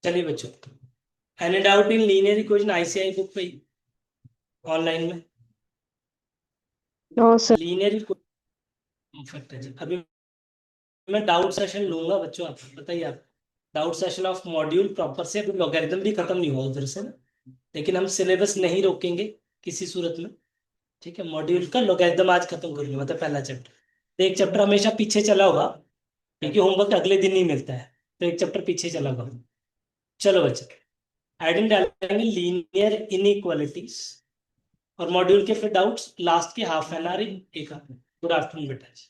चलिए बच्चों, any doubt in linear equation ICI book पे ऑनलाइन में? No sir. लीनियर इक्वेशन जी। अभी मैं डाउट सेशन लूंगा बच्चों, आप बताइए। आप doubt session of module proper से, अभी लॉगरिथम भी खत्म नहीं हुआ उधर से ना, लेकिन हम सिलेबस नहीं रोकेंगे किसी सूरत में। ठीक है, मॉड्यूल का लॉगरिथम आज खत्म करेंगे, मतलब पहला चैप्टर। तो एक चैप्टर हमेशा पीछे चला होगा क्योंकि होमवर्क अगले दिन ही मिलता है, तो एक चैप्टर पीछे चला होगा। चलो बच्चे, हेडिंग डालेंगे लीनियर इनइक्वालिटीज, और मॉड्यूल के फिर डाउट्स लास्ट के हाफ एन आवर, एक गुड आफ्टरनून बेटा जी।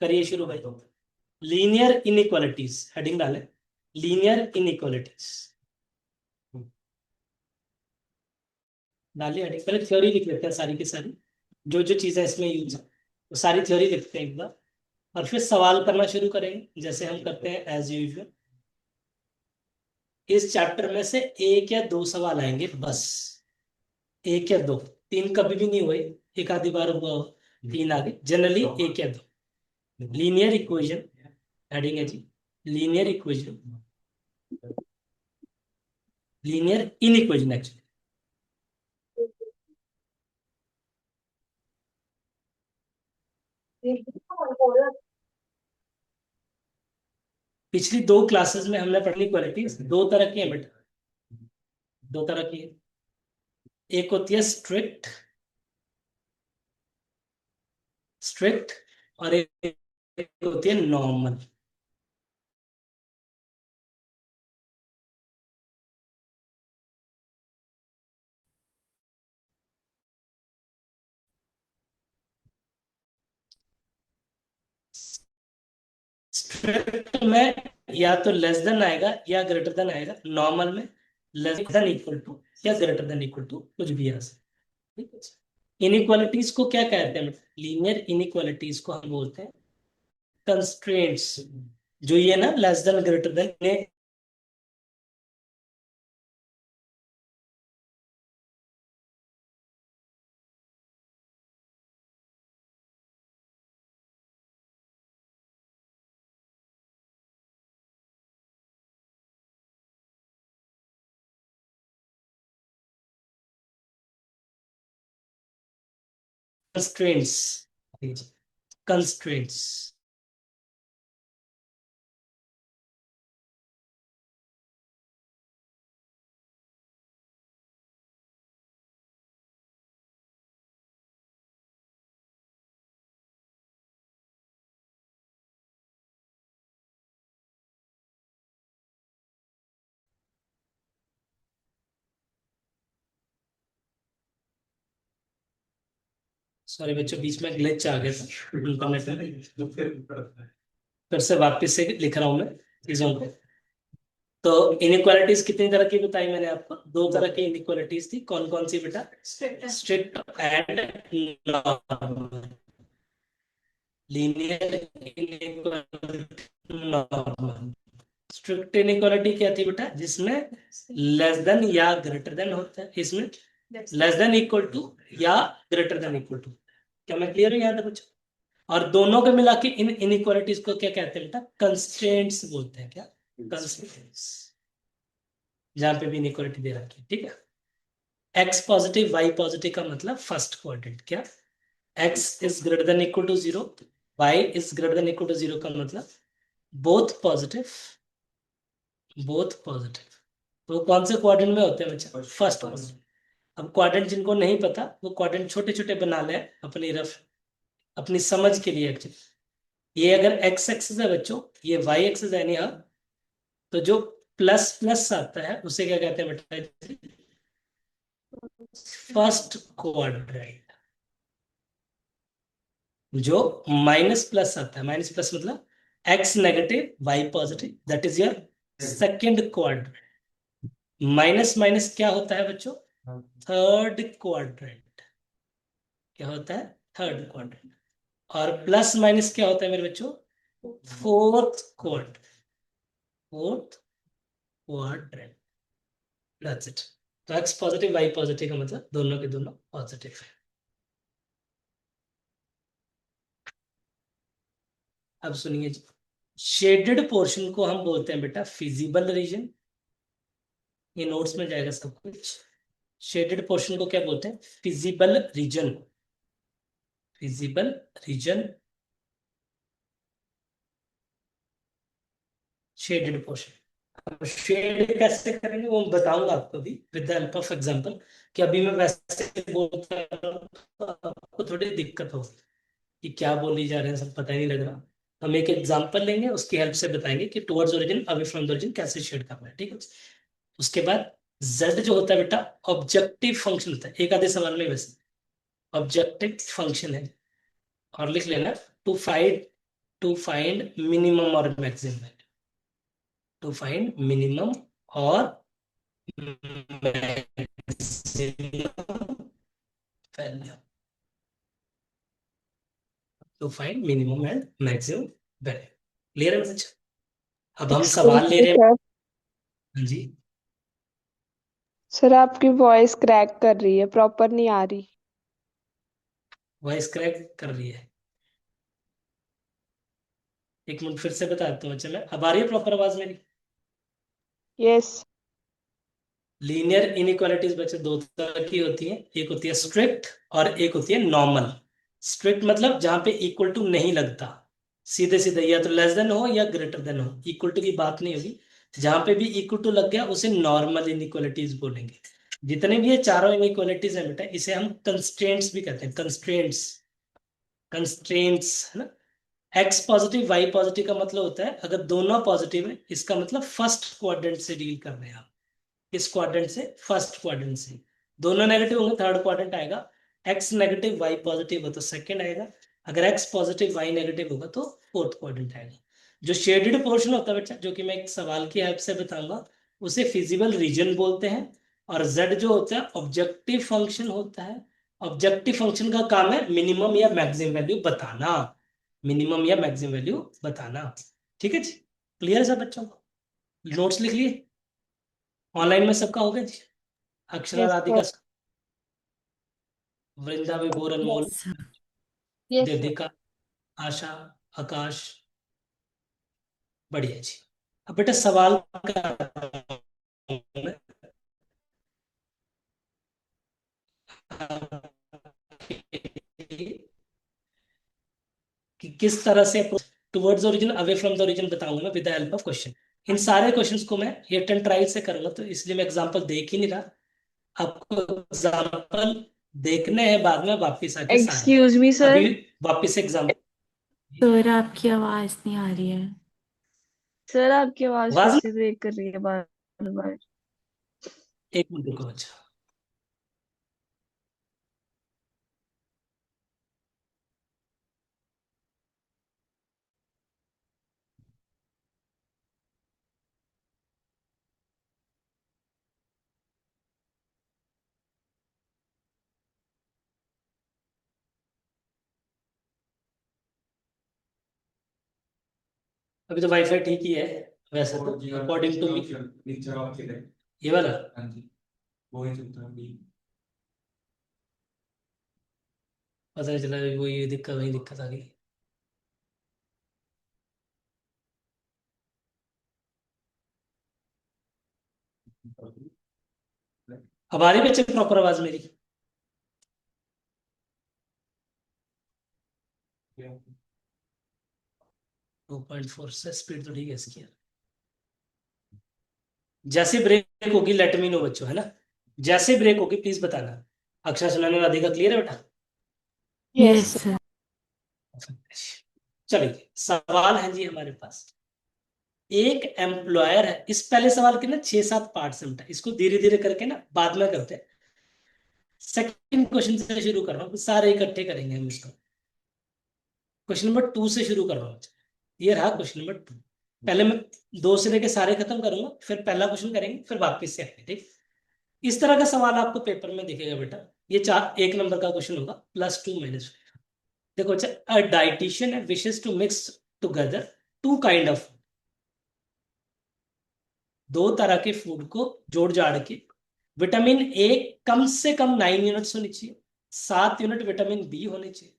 करिए शुरू भाई। लीनियर इनइक्वालिटीज हेडिंग डाले, लीनियर इनइक्वालिटीज डालिए हेडिंग। पहले थ्योरी लिख लेते हैं सारी की सारी, जो जो चीजें इसमें यूज है वो सारी थ्योरी लिखते हैं एक बार, और फिर सवाल करना शुरू करेंगे जैसे हम करते हैं एज यूजुअल। इस चैप्टर में से एक या दो सवाल आएंगे बस, एक या दो, तीन कभी भी नहीं हुए, एक आधी बार हुआ हो, तीन आगे, जनरली एक या दो। लीनियर इक्वेशन हेडिंग है जी, linear equation, linear in equation actually. पिछली दो क्लासेस में हमने पढ़ी क्वालिटीज, दो तरह की है बेटा, दो तरह की है। एक होती है स्ट्रिक्ट, स्ट्रिक्ट, और एक होती है नॉर्मल। स्ट्रिक्ट में या तो लेस देन आएगा या ग्रेटर देन आएगा, नॉर्मल में लेस देन इक्वल टू या ग्रेटर देन इक्वल टू, कुछ भी आ सकता है। ठीक है, इनइक्वालिटीज को क्या कहते हैं? लीनियर इनइक्वालिटीज को हम बोलते हैं कंस्ट्रेंट्स। जो ये ना less than greater than, constraints, constraints. Sorry बच्चों, बीच में ग्लिच आ गया था इंटरनेट में, फिर से वापस से लिख रहा हूं मैं चीजों को। तो इनइक्वालिटीज कितनी तरह की बताई मैंने आपको? दो तरह की इनइक्वालिटीज थी, कौन कौन सी बेटा? Strict and normal. Linear inequality, normal. Strict inequality क्या थी बेटा? जिसमें लेस देन या ग्रेटर देन होता है, इसमें लेस देन इक्वल टू या ग्रेटर देन इक्वल टू। क्या मैं क्लियर हूँ यहाँ तक बच्चों? और दोनों को मिला के इन इनइक्वालिटीज को क्या कहते हैं बेटा? कंस्ट्रेंट्स बोलते हैं। क्या? कंस्ट्रेंट्स, जहां पे भी इनइक्वालिटी दे रखी है। ठीक है, एक्स पॉजिटिव वाई पॉजिटिव का मतलब फर्स्ट क्वाड्रेंट। क्या? X is greater than equal to zero, y is greater than equal to zero का मतलब बोथ पॉजिटिव, बोथ पॉजिटिव। तो कौन से क्वाड्रेंट में होते हैं बच्चा? First quadrant. अब क्वाड्रेंट जिनको नहीं पता वो क्वाड्रेंट छोटे छोटे बना ले अपनी रफ, अपनी समझ के लिए एक्चुअली। ये अगर एक्स एक्सिस है बच्चों, ये वाई एक्सिस है, नहीं हाँ, तो जो प्लस प्लस आता है उसे क्या कहते हैं बेटा? First quadrant. जो माइनस प्लस आता है, माइनस प्लस मतलब x negative y positive, that is your second quadrant. Minus minus क्या होता है बच्चों? Third quadrant. क्या होता है? Third quadrant. और प्लस माइनस क्या होता है मेरे बच्चों? Fourth quadrant. Fourth quadrant. That's it. तो एक्स पॉजिटिव वाई पॉजिटिव का मतलब दोनों के दोनों पॉजिटिव है। अब सुनिए जी, शेडेड पोर्शन को हम बोलते हैं बेटा फिजिबल रीजन। ये नोट्स में जाएगा सब कुछ। शेडेड पोर्शन को क्या बोलते हैं? Feasible region. Feasible region, shaded portion. Shade कैसे करेंगे वो बताऊंगा आपको भी with the help of example. कि अभी मैं वैसे बोलता हूं तो आपको थोड़ी दिक्कत होगी कि क्या बोली जा रहे हैं, सब पता ही नहीं लग रहा। हम एक एग्जांपल लेंगे, उसकी हेल्प से बताएंगे कि towards origin away from the origin कैसे शेड करना है। ठीक है। उसके बाद z जो होता है बेटा ऑब्जेक्टिव फंक्शन होता है, एक आधे सवाल में वैसे ऑब्जेक्टिव फंक्शन है। और लिख लेना टू फाइंड मिनिमम और मैक्सिमम। टू फाइंड मिनिमम और maximum value. To find minimum and maximum value. Clear है मैसेज? अब हम एक्सक्यूज सवाल ले मी रहे हैं। सर। हाँ जी। सर आपकी वॉइस क्रैक कर रही है, प्रॉपर नहीं आ रही। वॉइस क्रैक कर रही है? एक मिनट फिर से बताता हूँ। अच्छा, मैं अब आ रही है प्रॉपर आवाज मेरी? यस। लीनियर इनइक्वालिटीज बच्चे दो तरह की होती है, एक होती है स्ट्रिक्ट और एक होती है नॉर्मल। स्ट्रिक्ट मतलब जहां पे इक्वल टू नहीं लगता, सीधे सीधे या तो लेस देन हो या ग्रेटर देन हो, इक्वल टू की बात नहीं होगी। जहां पे भी इक्वल टू लग गया उसे नॉर्मल इनइक्वालिटीज बोलेंगे। जितने भी ये चारों इनइक्वालिटीज है बेटा, इसे हम कंस्ट्रेंट्स भी कहते हैं। कंस्ट्रेंट्स, कंस्ट्रेंट्स है ना। एक्स पॉजिटिव वाई पॉजिटिव का मतलब होता है अगर दोनों पॉजिटिव है, इसका मतलब फर्स्ट क्वाड्रेंट से डील कर रहे हैं आप। किस क्वाड्रेंट से? फर्स्ट क्वाड्रेंट से। दोनों नेगेटिव होंगे, थर्ड क्वाड्रेंट आएगा। एक्स नेगेटिव वाई पॉजिटिव हो तो सेकंड आएगा। अगर एक्स पॉजिटिव वाई नेगेटिव होगा तो फोर्थ क्वाड्रेंट आएगा। जो शेडेड पोर्शन होता है बच्चा, जो कि मैं एक सवाल की हेल्प से बताऊंगा, उसे फिजिबल रीजन बोलते हैं। और जेड जो होता है ऑब्जेक्टिव फंक्शन होता है। ऑब्जेक्टिव फंक्शन का काम है मिनिमम या मैक्सिमम वैल्यू बताना। मिनिमम या मैक्सिमम वैल्यू बताना। ठीक है जी? क्लियर है सब बच्चों को? नोट्स लिख लिए? ऑनलाइन में सबका हो गया जी? Akshara, yes sir. Radhika, Vrinda, Vibhor, Anmol, yes sir. Yes sir. Devika, Asha, Akash. बढ़िया जी। अब बेटा सवाल का कि किस तरह से towards origin away from the origin बताऊंगा मैं with the help of question. इन सारे क्वेश्चंस को मैं हिट एंड ट्रायल से करूंगा, तो इसलिए मैं एग्जांपल देख ही नहीं रहा। आपको एग्जांपल देखने हैं बाद में वापस आके सारे। एक्सक्यूज मी अभी सर। वापस एग्जांपल। सर आपकी आवाज नहीं आ रही है। सर आपकी आवाज फिर आवाज से ब्रेक कर रही है बार बार। एक मिनट रुको अच्छा। अभी तो वाईफाई ठीक ही है वैसे तो, अकॉर्डिंग टू मी। ये वाला पता नहीं चला, वो ये दिक्कत वही दिक्कत आ गई। अब आ रही बच्चे प्रॉपर आवाज मेरी? 2.4 से स्पीड तो ठीक है इसकी। जैसे ब्रेक होगी लेट मी नो बच्चों, है ना। जैसे ब्रेक होगी प्लीज बताना। अक्षर सुनाने राधिका क्लियर है बेटा? Yes yes sir. सर। चलिए सवाल है जी हमारे पास। एक एम्प्लॉयर है, इस पहले सवाल के ना 6-7 पार्ट से बेटा, इसको धीरे धीरे करके ना बाद में करते हैं। सेकंड क्वेश्चन से शुरू कर रहा हूँ, सारे इकट्ठे करेंगे हम इसको। क्वेश्चन नंबर 2 से शुरू कर रहा हूँ। ये रहा क्वेश्चन नंबर 2। पहले मैं 2 से लेके सारे खत्म करूंगा, फिर पहला क्वेश्चन करेंगे, फिर वापस से आएंगे। ठीक, इस तरह का सवाल आपको पेपर में दिखेगा बेटा। ये 1 नंबर का क्वेश्चन होगा, +2 -5। देखो अच्छा, a dietician wishes to mix together 2 kind of, 2 तरह के फूड को जोड़ जाड़ के, विटामिन ए कम से कम 9 यूनिट्स होनी चाहिए, 7 यूनिट विटामिन बी होने चाहिए,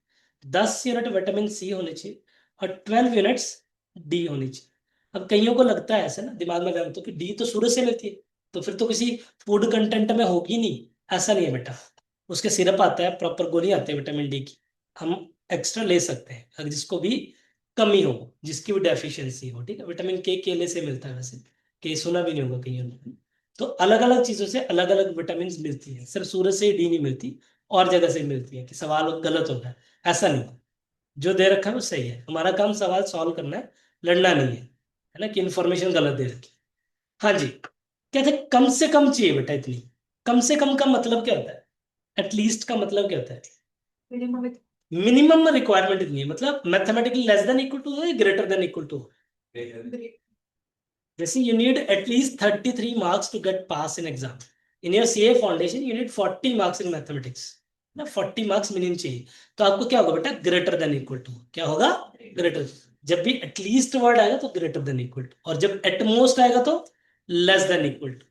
10 यूनिट विटामिन सी होने चाहिए, और 12 यूनिट्स डी होनी चाहिए। अब कईयों को लगता है ऐसा ना दिमाग में वहम, तो कि डी तो सूरज से मिलती है, तो फिर तो किसी फूड कंटेंट में होगी नहीं। ऐसा नहीं है बेटा, उसके सिरप आता है, प्रॉपर गोली आती है विटामिन डी की, हम एक्स्ट्रा ले सकते हैं अगर जिसको भी कमी हो, जिसकी भी डेफिशिएंसी हो। ठीक है, विटामिन के केले से मिलता है, वैसे के सुना भी नहीं होगा कईयों ने। तो अलग अलग चीजों से अलग अलग विटामिन मिलती है, सिर्फ सूरज से ही डी नहीं मिलती, और जगह से मिलती है, कि सवाल गलत होता है ऐसा नहीं। जो दे रखा है वो सही है, हमारा काम सवाल सॉल्व करना है, लड़ना नहीं है ना, कि इन्फॉर्मेशन गलत दे रखी। हाँ जी, कहते हैं कम से कम चाहिए बेटा इतनी। कम से कम का मतलब क्या होता है? एटलीस्ट का मतलब क्या होता है? मिनिमम रिक्वायरमेंट इतनी है, मतलब mathematically less than equal to है, ग्रेटर देन इक्वल टू। जैसे you need at least 33 marks to get pass in exam. In your CA foundation you need 40 marks in mathematics ना, 40 मार्क्स मिनिमम चाहिए। तो आपको क्या होगा बेटा? Greater than equal to. क्या होगा? ग्रेटर। जब भी एटलीस्ट वर्ड आएगा तो ग्रेटर देन इक्वल टू, और जब एटमोस्ट आएगा तो लेस देन इक्वल टू।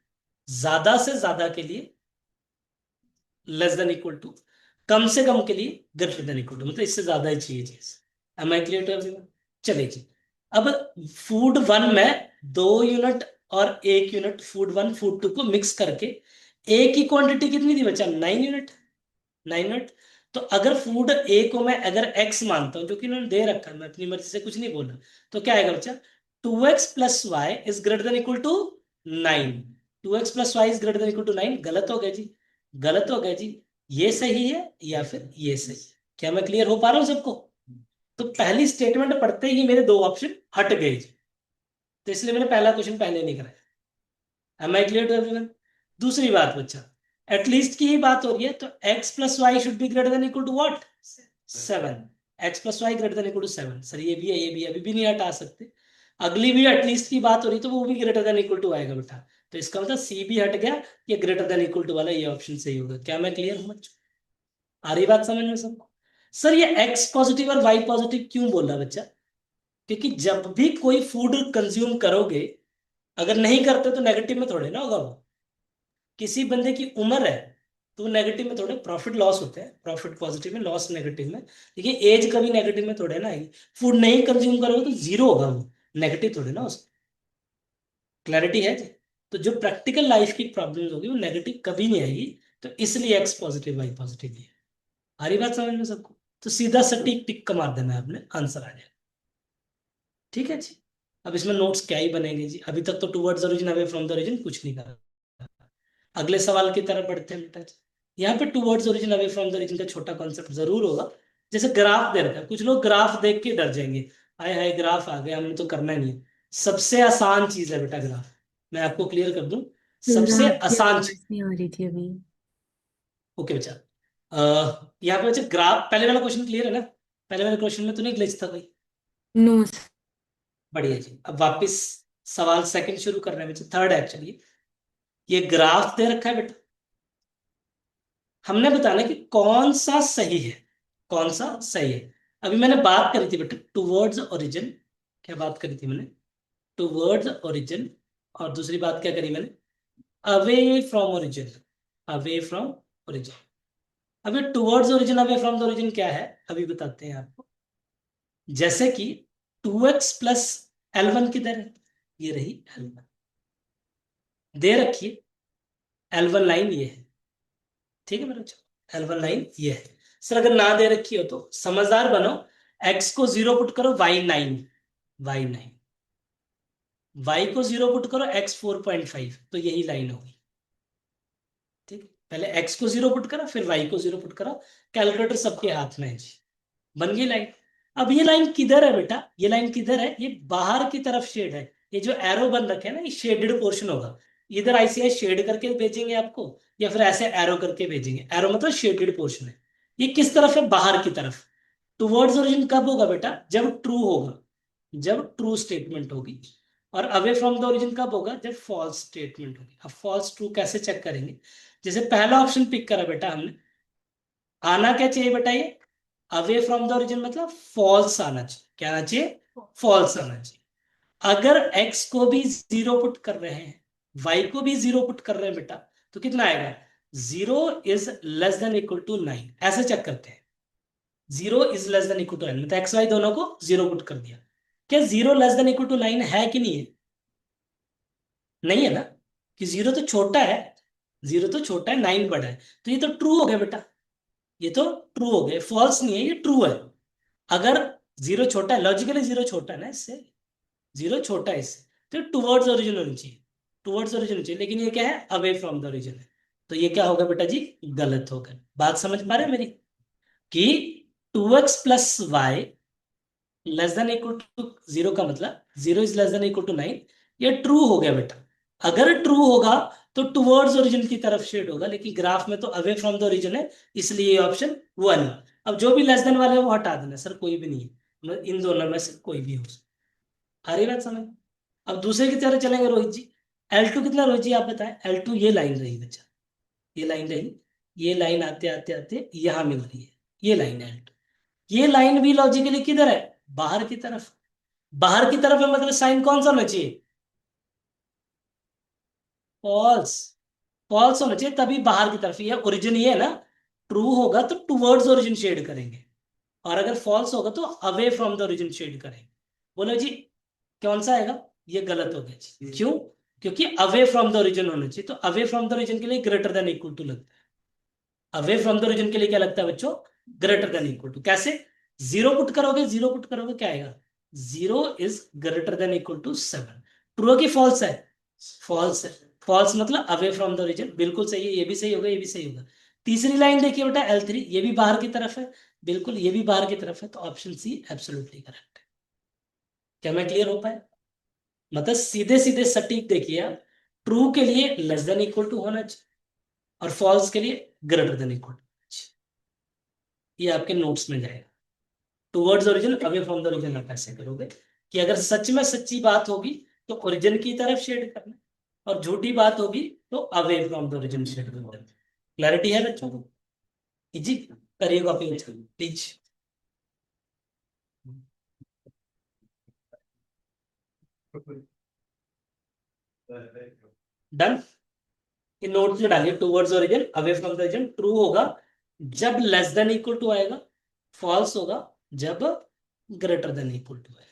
ज्यादा से ज्यादा के लिए लेस देन इक्वल टू, कम से कम के लिए ग्रेटर देन इक्वल टू, मतलब इससे ज्यादा ही चाहिए चीज। Am I clear to everyone? चलिए जी, अब फूड 1 में 2 यूनिट और 1 यूनिट फूड 1 फूड 2 को मिक्स करके ए की क्वांटिटी कितनी थी बच्चा? 9 यूनिट। 9 यूनिट। तो अगर फूड ए को मैं अगर एक्स मानता हूं, जो कि इन्होंने दे रखा है, मैं अपनी मर्जी से कुछ नहीं बोला, तो क्या आएगा बच्चा? 2x + y is greater than equal to 9। 2x + y is greater than equal to 9। गलत हो गया जी, गलत हो गया जी। ये सही है या फिर ये सही है? क्या मैं क्लियर हो पा रहा हूं सबको? तो पहली स्टेटमेंट पढ़ते ही मेरे 2 ऑप्शन हट गए जी, तो इसलिए मैंने पहला क्वेश्चन पहले नहीं कराया। Am I clear to everyone? दूसरी बात बच्चा, एटलीस्ट की ही बात हो रही है, तो x + y should be greater than equal to what? 7। x + y greater than equal to 7। Sir ये भी है, ये भी है, अभी भी नहीं हटा सकते। अगली भी एटलीस्ट की बात हो रही है, तो वो भी ग्रेटर देन इक्वल टू आएगा बेटा। तो इसका मतलब सी भी हट गया, ये ग्रेटर देन इक्वल टू वाला ये ऑप्शन सही होगा। क्या मैं क्लियर हूं बच्चों? आ रही बात समझ में सबको? सर ये x पॉजिटिव और y पॉजिटिव क्यों बोला बच्चा? क्योंकि जब भी कोई फूड कंज्यूम करोगे, अगर नहीं करते तो नेगेटिव में थोड़े ना होगा वो। किसी बंदे की उम्र है तो नेगेटिव में थोड़े, प्रॉफिट लॉस होते हैं, प्रॉफिट पॉजिटिव में, लॉस नेगेटिव में। लेकिन एज कभी नेगेटिव में थोड़े ना आएगी। फूड नहीं कंज्यूम करोगे तो जीरो होगा वो, नेगेटिव थोड़े ना उसमें। क्लैरिटी है जी? तो जो प्रैक्टिकल लाइफ की प्रॉब्लम होगी वो नेगेटिव कभी नहीं आएगी। तो इसलिए एक्स पॉजिटिव वाई पॉजिटिव है। आ रही बात समझ में सबको? तो सीधा सटीक टिक का मार देना है आपने, आंसर आ जाएगा। ठीक है जी। अब इसमें नोट्स क्या ही बनेंगे जी, अभी तक तो towards origin away from the origin कुछ नहीं करा। अगले सवाल की तरफ बढ़ते हैं बेटा। यहाँ पे towards origin away from the origin का छोटा कॉन्सेप्ट जरूर होगा। जैसे ग्राफ दे रखा है, कुछ लोग ग्राफ देख के डर जाएंगे, हाय हाय ग्राफ आ गया, हमने तो करना नहीं है। सबसे आसान चीज है बेटा ग्राफ, मैं आपको क्लियर कर दूं। सर सबसे आपकी आसान आवाज चीज। नहीं आ रही थी अभी। ओके बच्चा, यहाँ पे बच्चा ग्राफ, पहले वाला क्वेश्चन क्लियर है ना? पहले वाले क्वेश्चन में तो नहीं ग्लिच था कोई? नो। बढ़िया जी, अब वापस सवाल सेकंड शुरू कर रहे हैं बच्चे, थर्ड एक्चुअली। ये ग्राफ दे रखा है बेटा, हमने बताना कि कौन सा सही है, कौन सा सही है। अभी मैंने बात करी थी बेटा टूवर्ड्स ओरिजिन। क्या बात करी थी मैंने? Towards origin. और दूसरी बात क्या करी मैंने? Away from origin. Away from origin. अभी towards origin away from the origin क्या है, अभी बताते हैं आपको। जैसे कि 2x + L1 किधर है? ये रही L1, दे रखिए L1 लाइन ये है। ठीक है मेरे बच्चों, L1 लाइन ये है। सर अगर ना दे रखी हो तो समझदार बनो, x को 0 पुट करो, y9, y9, y को 0 पुट करो, x 4.5, तो यही लाइन होगी। ठीक है, पहले x को 0 पुट करा, फिर y को 0 पुट करा। कैलकुलेटर सबके हाथ में है जी, बन गई लाइन। अब ये लाइन किधर है बेटा? ये लाइन किधर है? ये बाहर की तरफ शेड है। ये जो एरो बन रखे है ना, ये शेडेड पोर्शन होगा। इधर आईसीआई शेड करके भेजेंगे आपको, या फिर ऐसे एरो करके भेजेंगे। एरो मतलब शेडेड पोर्शन है। ये किस तरफ है? बाहर की तरफ। टुवर्ड्स ओरिजिन कब होगा बेटा? जब ट्रू होगा, जब ट्रू स्टेटमेंट होगी। और अवे फ्रॉम द ओरिजिन कब होगा, जब फॉल्स स्टेटमेंट होगी। अब फॉल्स ट्रू कैसे चेक करेंगे, जैसे पहला ऑप्शन पिक करा बेटा हमने, आना क्या चाहिए बेटा, ये अवे फ्रॉम द ओरिजिन मतलब फॉल्स आना चाहिए, क्या आना चाहिए, फॉल्स आना चाहिए। अगर x को भी 0 पुट कर रहे हैं, y को भी 0 पुट कर रहे हैं बेटा, तो कितना आएगा, 0 is less than equal to 9, ऐसे चेक करते हैं। 0 is less than equal to 9 मतलब एक्स वाई दोनों को 0 पुट कर दिया, क्या 0 लेस देन इक्वल टू 9 है कि नहीं है, नहीं है ना, कि 0 तो छोटा है, 0 तो छोटा है, 9 बड़ा है, तो ये तो ट्रू हो गया बेटा, ये तो ट्रू हो गया, फॉल्स नहीं है, ये ट्रू है। अगर 0 छोटा है, लॉजिकली 0 छोटा है ना इससे, 0 छोटा है इससे, तो टुवर्ड्स ओरिजिन होनी चाहिए, टुवर्ड्स ओरिजिन होनी चाहिए, लेकिन ये क्या है, अवे फ्रॉम द ओरिजिन है, तो ये क्या होगा बेटा जी, गलत होगा। बात समझ पा रहे हैं मेरी, कि 2x plus y less than equal to 0 का मतलब 0 is less than equal to 9, ये ट्रू हो गया बेटा। अगर ट्रू होगा तो टुवर्ड्स ओरिजिन की तरफ शेड होगा, लेकिन ग्राफ में तो अवे फ्रॉम द ओरिजिन है, इसलिए ये ऑप्शन 1 है। अब जो भी लेस देन वाले हैं वो हटा देना सर, कोई भी नहीं है, मतलब इन दोनों में से कोई भी हो सकता है। आ रही बात समझ। अब दूसरे की तरह चलेंगे रोहित जी, L2 कितना रोहित जी आप बताएं, L2 ये लाइन रही बच्चा, ये लाइन रही, ये लाइन आते आते आते यहां मिल रही है, ये लाइन है L2, ये लाइन भी लॉजिकली किधर है, बाहर की तरफ, बाहर की तरफ है मतलब साइन कौन सा होना चाहिए, फॉल्स, फॉल्स होना चाहिए, तभी बाहर की तरफ, ये ओरिजिन ये है ना, ट्रू होगा तो टुवर्ड्स ओरिजिन शेड करेंगे, और अगर फॉल्स होगा तो away from the origin shade करेंगे। बोलो जी कौन सा आएगा, ये गलत हो गया जी, क्यों, क्योंकि अवे फ्रॉम द ओरिजिन होना चाहिए, तो अवे फ्रॉम द ओरिजिन के लिए ग्रेटर देन इक्वल टू लगता है, अवे फ्रॉम द ओरिजिन के लिए क्या लगता है बच्चों, ग्रेटर देन इक्वल टू, कैसे, 0 पुट करोगे, 0 पुट करोगे क्या आएगा, 0 is greater than equal to 7, true की फॉल्स है, फॉल्स है, फॉल्स मतलब अवे फ्रॉम द ओरिजिन, बिल्कुल सही है, ये भी सही होगा, ये भी सही होगा। तीसरी लाइन देखिए बेटा L3, ये भी बाहर की तरफ है, बिल्कुल ये भी बाहर की तरफ है, तो ऑप्शन सी एब्सोल्युटली करेक्ट है। क्या मैं क्लियर हो पाया, मतलब सीधे सीधे सटीक देखिए आप, ट्रू के लिए लेस देन इक्वल टू होना चाहिए और फॉल्स के लिए ग्रेटर देन इक्वल टू, ये आपके नोट्स में जाएगा। Towards origin away from the origin आप ऐसे करोगे, कि अगर सच में सच्ची बात होगी तो ओरिजिन की तरफ शेड करना, और झूठी बात होगी तो away from the origin shade करना। क्लैरिटी है बच्चों को, जी करिए कॉपी प्लीज। डन, ये नोट्स में डालिए, towards origin away from the origin true होगा जब लेस देन इक्वल टू आएगा, फॉल्स होगा जब ग्रेटर देन इक्वल टू आएगा,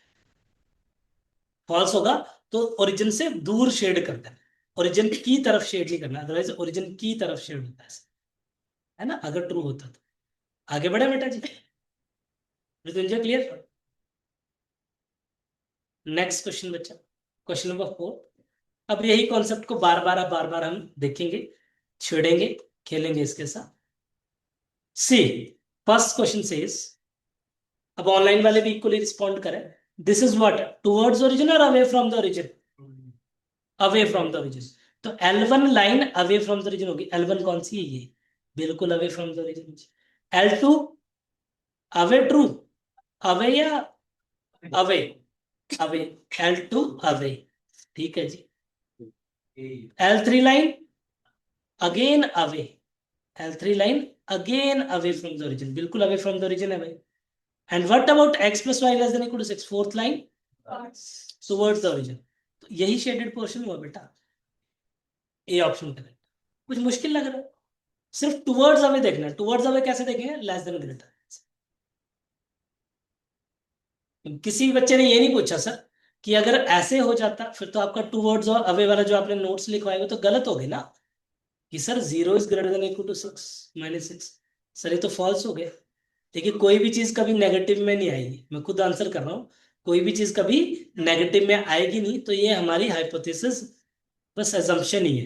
फॉल्स होगा तो ओरिजिन से दूर शेड करता है, ओरिजिन की तरफ शेड नहीं करना, अदरवाइज ओरिजिन की तरफ शेड होता है ना, अगर ट्रू होता तो। आगे बढ़े बेटा जी, मृत्युंजय क्लियर। नेक्स्ट क्वेश्चन बच्चा, क्वेश्चन नंबर 4। अब यही कॉन्सेप्ट को बार बार हम देखेंगे, छेड़ेंगे, खेलेंगे इसके साथ। सी फर्स्ट क्वेश्चन सेज, अब ऑनलाइन वाले भी इक्वली रिस्पॉन्ड करें, this is what, towards origin और away from the origin, away from the origin, तो L1 line away from the origin होगी, L1 कौन सी है, ये बिल्कुल away from the origin. L2 away true, away या अवे, अवे, L2 अवे, ठीक है जी। L3 line again away, L3 line again away from the origin, बिल्कुल अवे फ्रॉम द ओरिजिन है भाई। And what about x plus y less than equal to 6, fourth line towards the origin, तो यही shaded portion हुआ बेटा, A option correct. कुछ मुश्किल लग रहा है, सिर्फ टुवर्ड्स अवे देखना है, टुवर्ड्स अवे कैसे देखेंगे, लेस देन ग्रेटर। किसी बच्चे ने ये नहीं पूछा सर कि अगर ऐसे हो जाता फिर तो आपका टुवर्ड्स और अवे वाला जो आपने नोट्स लिखवाए वो तो गलत हो गए ना, कि sir 0 is greater than equal to 6 -6, sir ये तो फॉल्स हो गया। देखिए कोई भी चीज कभी नेगेटिव में नहीं आएगी, मैं खुद आंसर कर रहा हूँ, कोई भी चीज कभी नेगेटिव में आएगी नहीं, तो ये हमारी हाइपोथेसिस बस एजम्पशन ही है,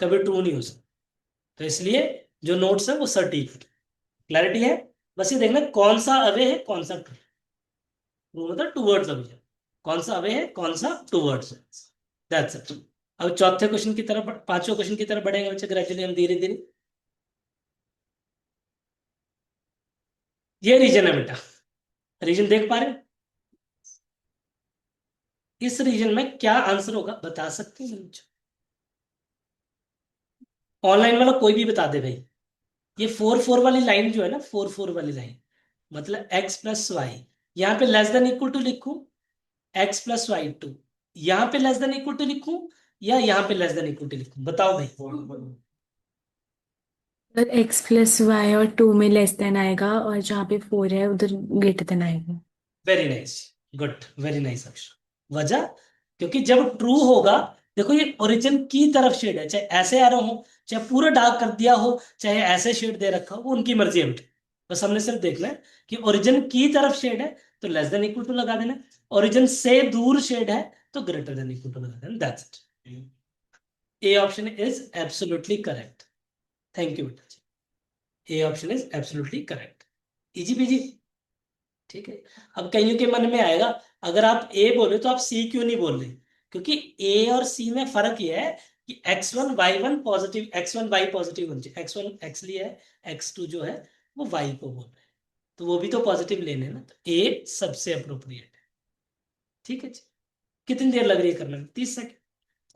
कभी ट्रू नहीं हो सकता, तो इसलिए जो नोट्स है वो सटीक, क्लैरिटी है। बस ये देखना कौन सा अवे है कौन सा ट्रू, ट्रू मतलब टूवर्ड्स अवे है, कौन सा अवे है कौन सा टूवर्ड्स है, दैट्स इट। अब चौथे क्वेश्चन की तरफ, पांचवें क्वेश्चन की तरफ बढ़ेंगे बच्चे, ग्रेजुअली हम धीरे धीरे। ये रीजन है बेटा, रीजन देख पा रहे हैं? इस रीजन में क्या आंसर होगा बता सकते हैं बच्चों? ऑनलाइन वाला कोई भी बता दे भाई। ये 4 4 वाली लाइन जो है ना, 4 4 वाली लाइन, मतलब x प्लस वाई, यहाँ पे लेस देन इक्वल टू लिखूं, x+y2, यहाँ पे लेस देन इक्वल टू लिखूं या यहाँ पे लेस देन इक्वल टू लिखूं, बताओ भाई। अगर एक्स प्लस वाई और 2 में लेस देन आएगा और जहाँ पे 4 है उधर ग्रेटर देन आएगा। Very nice, good, very nice अक्षर। वजह, क्योंकि जब ट्रू होगा, देखो ये ओरिजिन की तरफ शेड है, चाहे ऐसे एरो हो, चाहे पूरा डार्क कर दिया हो, चाहे ऐसे शेड दे रखा हो, वो उनकी मर्जी है बेटे। बस हमने सिर्फ देखना है कि ओरिजिन की तरफ शेड है तो लेस देन इक्वल टू लगा देना, ओरिजिन से दूर शेड है तो ग्रेटर देन इक्वल टू लगा देना, that's it. A option is absolutely correct. Thank you बेटा जी, A option is absolutely correct. Easy peasy, ठीक है। अब कईयों के मन में आएगा, अगर आप ए बोले तो आप सी क्यों नहीं बोल रहे? क्योंकि ए और सी में फर्क यह है कि x1 y1 positive, x1 y positive होना चाहिए, x1 x लिया है, x2 जो है वो y को बोल रहे हैं, तो वो भी तो पॉजिटिव लेने हैं ना, तो ए सबसे अप्रोप्रिएट है। ठीक है जी। कितनी देर लग रही है करने में? 30 सेकंड।